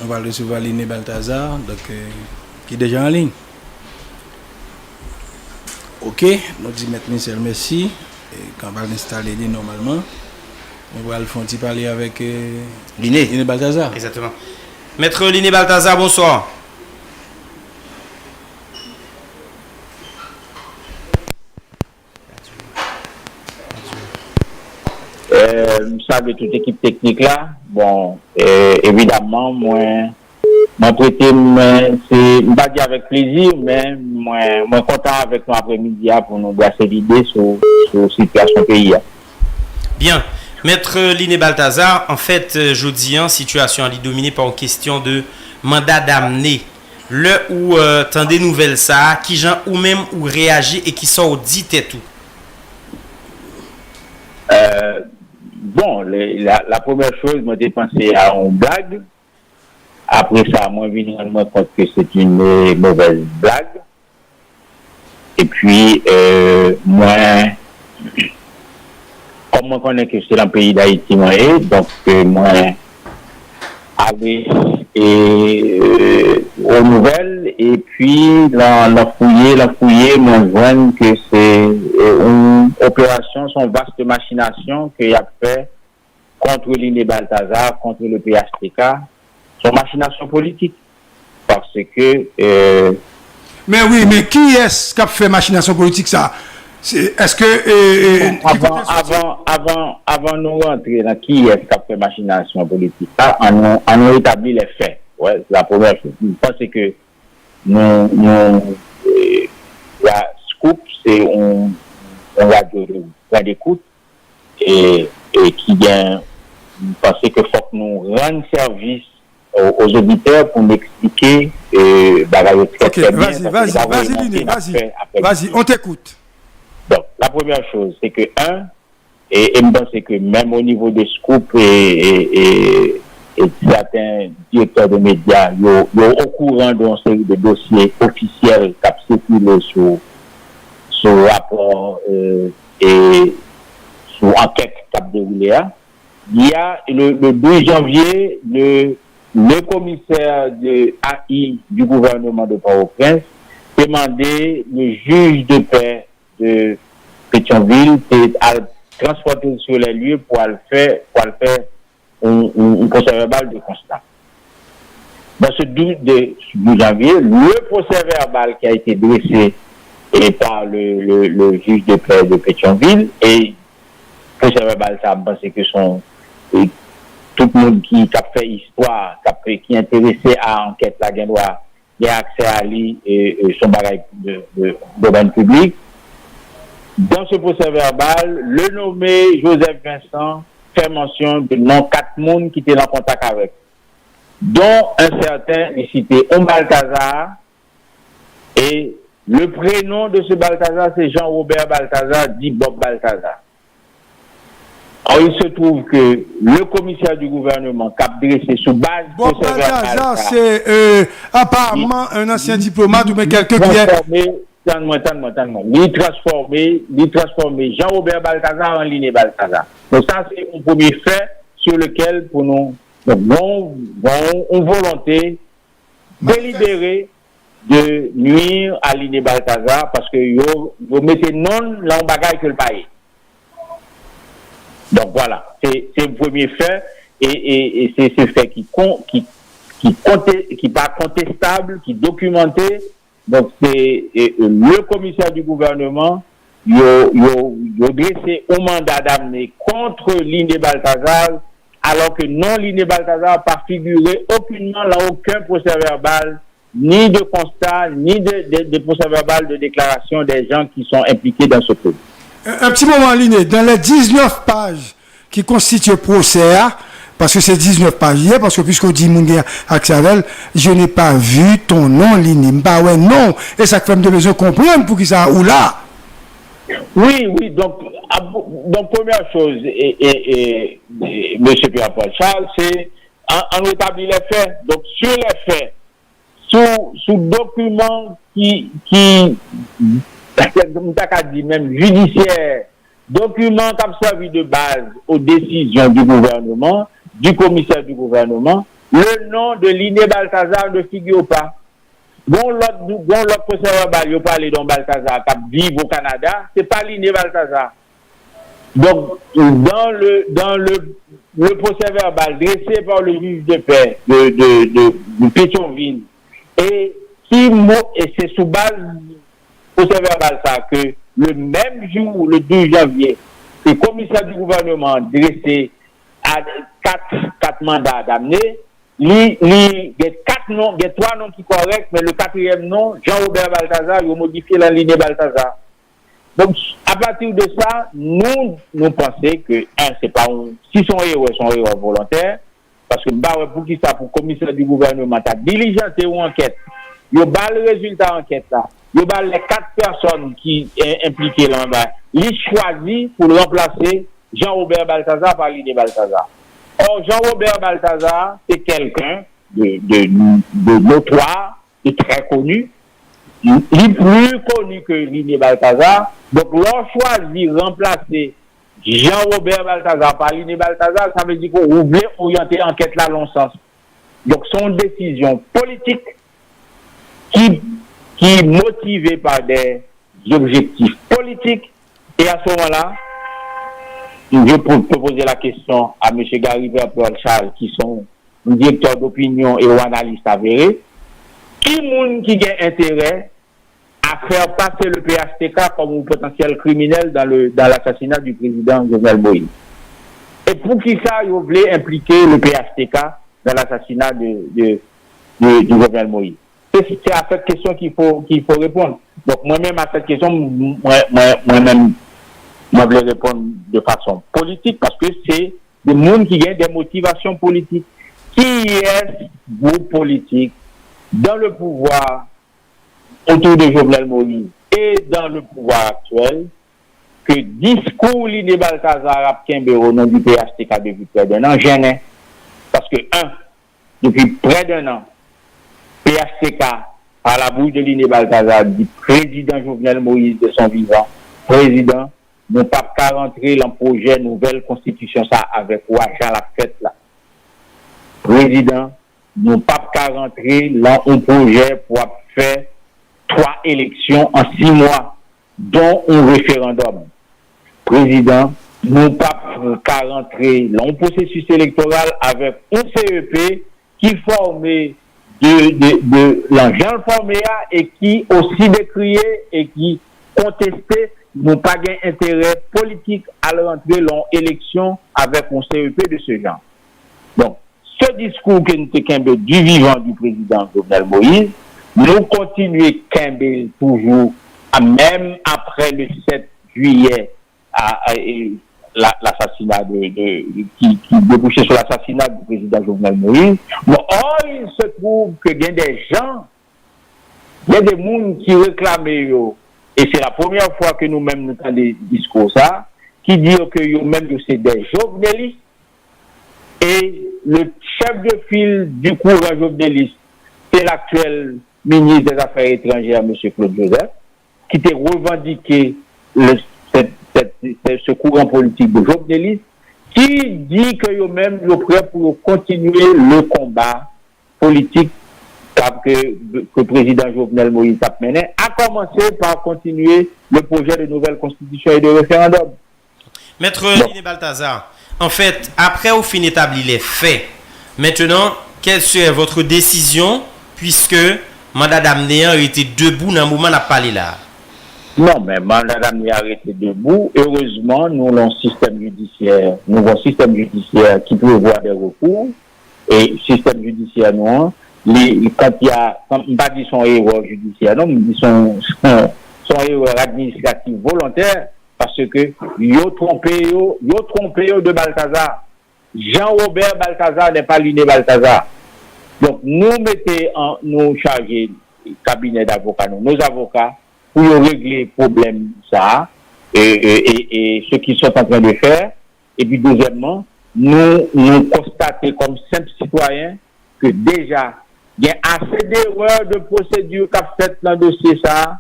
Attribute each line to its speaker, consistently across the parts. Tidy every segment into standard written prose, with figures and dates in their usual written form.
Speaker 1: On va recevoir Liné Balthazar, donc, qui est déjà en ligne. Ok, nous disons maintenant Michel merci. Et quand on va l'installer normalement, on va le faire parler avec Liné Balthazar.
Speaker 2: Exactement. Maître Liné Balthazar, bonsoir.
Speaker 3: Salve toute équipe technique là. Bon, évidemment, moi prêté, c'est pas dit avec plaisir, mais moi content avec nous après-midi pour nous brasser l'idée sur la situation pays.
Speaker 2: Bien. Maître Liné Balthazar, en fait, jeudi, situation est dominée par une question de mandat d'amener. Le où tant des nouvelles ça, qui gens ou même ou réagit et qui sont dit et tout.
Speaker 3: Bon, la première chose, moi j'ai pensé à une blague. Après ça, moi je me rends compte que c'est une mauvaise blague. Et puis, moi, comme moi connais que c'est dans le pays d'Haïti, moi, donc moi, aller aux nouvelles, et puis la fouiller, moi je vois que c'est une opération, son vaste machination qu'il a fait contre Liné Balthazar, contre le PHTK, son machination politique. Parce que...
Speaker 4: mais oui, mais qui est-ce qui a fait machination politique ça? Est-ce que...
Speaker 3: avant nous rentrer dans qui est-ce qui a fait machination politique, ça, on établit les faits. Ouais, c'est la première chose. Je pense que la Scoop, c'est un radio d'écoute et qui vient penser que faut que nous rendions service aux auditeurs pour nous expliquer
Speaker 4: très bien. Vas-y, on t'écoute.
Speaker 3: Donc, la première chose, c'est que et je pense que même au niveau des scoops et certains directeurs de médias, ils sont au courant d'une série de dossiers officiels qui ont circulé sur rapport et sur enquête qui a déroulé. Il y a le 2 janvier, le commissaire de AI du gouvernement de Port-au-Prince demandé le juge de paix de Pétionville à transporter sur les lieux pour le faire un procès-verbal de constat. Dans ce 12 janvier, le procès-verbal qui a été dressé par le juge de paix de Pétionville, et le procès-verbal, ça me pense que tout le monde qui a fait histoire, qui est intéressé à l'enquête, la Guindois, il a accès à lui et son bagage de domaine public. Dans ce procès-verbal, le nommé Joseph Vincent fait mention de non 4 personnes qui étaient en contact avec, dont un certain, il cité Balthazar, et le prénom de ce Balthazar, c'est Jean-Robert Balthazar, dit Bob Balthazar. Alors, il se trouve que le commissaire du gouvernement qui a dressé sous base de
Speaker 4: Bob Balthazar, c'est apparemment un ancien diplomate ou bien quelqu'un qui est...
Speaker 3: Il transformé Jean-Robert Balthazar en Liné Balthazar. Donc ça, c'est un premier fait sur lequel, pour nous, on volonté délibérée de nuire à Liné Balthazar parce que vous mettez non dans le bagage que le pays. Donc voilà, c'est le premier fait et c'est ce fait qui pas contestable, qui est documenté. Donc c'est le commissaire du gouvernement, il a dressé un mandat d'amener contre Liné Balthazar, alors que non, Liné Balthazar n'a pas figuré aucunement dans aucun procès-verbal, ni de constat, ni de procès-verbal de déclaration des gens qui sont impliqués dans ce truc.
Speaker 4: Un petit moment, Liné, dans les 19 pages qui constituent le procès, parce que c'est 19 pages hier, parce que puisqu'on dit Mounguer Axavel, je n'ai pas vu ton nom, Liné. Bah ouais, non. Et ça fait de besoin comprendre pour qui ça ou là.
Speaker 3: Oui, donc première chose, et M. Pierre-Paul Charles, c'est en rétablir les faits. Donc sur les faits, sous documents qui dit même judiciaire, documents qui ont servi de base aux décisions du gouvernement, du commissaire du gouvernement, le nom de Liné Balthazar ne figure pas. Bon, l'autre procès verbal, il parle de Balthazar qui vit au Canada, c'est pas Liné Balthazar. Donc, dans le procès verbal dressé par le juge de paix de Pétionville, et c'est sous base du procès verbal ça que le même jour, le 2 janvier, le commissaire du gouvernement dressé à quatre mandats d'amener, il y a 3 noms qui sont corrects, mais le 4e nom, Jean-Robert Balthazar, il a modifié la lignée Balthazar. Donc, à partir de ça, nous pensons que, c'est pas si son erreur volontaire, parce que, pour qui ça, pour le commissaire du gouvernement, tu as diligenté une enquête, il y a le résultat enquête là, il y a les 4 personnes qui sont impliquées là-bas, il choisit pour remplacer Jean-Robert Balthazar par Liné Balthazar. Or, Jean-Robert Balthazar, c'est quelqu'un de notoire, de très connu, il est plus connu que Liné Balthazar. Donc, l'on choisit remplacer Jean-Robert Balthazar par Liné Balthazar, ça veut dire qu'on voulait orienter l'enquête là dans le sens. Donc, son décision politique qui est motivée par des objectifs politiques. Et à ce moment-là, je peux poser la question à M. Gary Paul Charles, qui sont directeurs d'opinion et analystes avérés. Qui a intérêt à faire passer le PHTK comme un potentiel criminel dans l'assassinat du président Jovenel Moïse? Et pour qui ça, ils voulaient impliquer le PHTK dans l'assassinat de Jovenel Moïse? C'est à cette question qu'il faut répondre. Donc, moi-même, à cette question, moi-même, je vais répondre de façon politique parce que c'est des gens qui ont des motivations politiques. Qui est groupe politique dans le pouvoir autour de Jovenel Moïse et dans le pouvoir actuel que discours Liné Balthazar a Kembe au nom du PHTK depuis près d'un an gênait. Parce que, depuis près d'un an, PHTK, à la bouche de Liné Balthazar, dit président Jovenel Moïse de son vivant, président, nous pas qu'à rentrer dans le projet nouvelle constitution ça avec Ouachan la fête là. Président, nous pas qu'à rentrer dans un projet pour faire 3 élections en 6 mois, dont un référendum. Président, nous pas qu'à rentrer dans un processus électoral avec un CEP qui formé de l'engin formé et qui aussi décrié et qui contesté, nous pas gain intérêt politique à rentrer dans l'élection avec un CEP de ce genre. Donc, ce discours que nous avons du vivant du président Jovenel Moïse, nous continuons Kembe toujours, même après le 7 juillet, l'assassinat qui débouchait sur l'assassinat du président Jovenel Moïse. Or, il se trouve que il y a des gens, il y a des gens qui réclament, et c'est la première fois que nous-mêmes nous avons des discours ça, qui disent que eux-mêmes c'est des jovenelistes, et le chef de file du courant joveneliste, c'est l'actuel ministre des Affaires étrangères, M. Claude Joseph, qui a revendiqué ce courant politique de joveneliste, qui dit que eux-mêmes sont prêts pour continuer le combat politique que le président Jovenel Moïse a mené, à commencer par continuer le projet de nouvelle constitution et de référendum.
Speaker 2: Maître Liné Balthazar, en fait, après au fin établi les faits, maintenant, quelle serait votre décision puisque mandat d'amener a été debout dans le moment où on a parlé là?
Speaker 3: Non, mais mandat d'amener a été debout. Heureusement, nous avons un système judiciaire qui peut avoir des recours. Et système judiciaire, non, quand il y a, pas dit son erreur judiciaire, non, mais son erreur administrative volontaire, parce que yo trompé de Balthazar. Jean-Robert Balthazar n'est pas Liné Balthazar. Donc, nous charger cabinet d'avocats, nos avocats, pour régler le problème, ça, et ce qu'ils sont en train de faire. Et puis, deuxièmement, nous constatons comme simples citoyens que déjà, il y a assez d'erreurs de procédure qu'a fait dans le dossier, ça,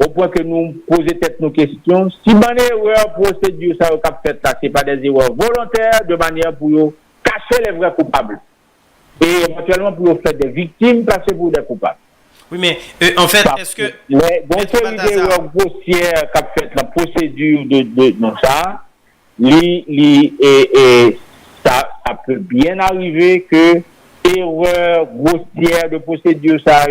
Speaker 3: au point que nous posons peut-être nos questions. Si une erreur procédure, ça, qu'a fait là, ce n'est pas des erreurs volontaires de manière pour cacher les vrais coupables. et éventuellement pour faire des victimes passer pour des coupables.
Speaker 2: Oui, mais en fait, est-ce que...
Speaker 3: Les bonnes d'erreurs grossières qu'a fait la procédure de ça, ça peut bien arriver que erreur grossière de procédure ça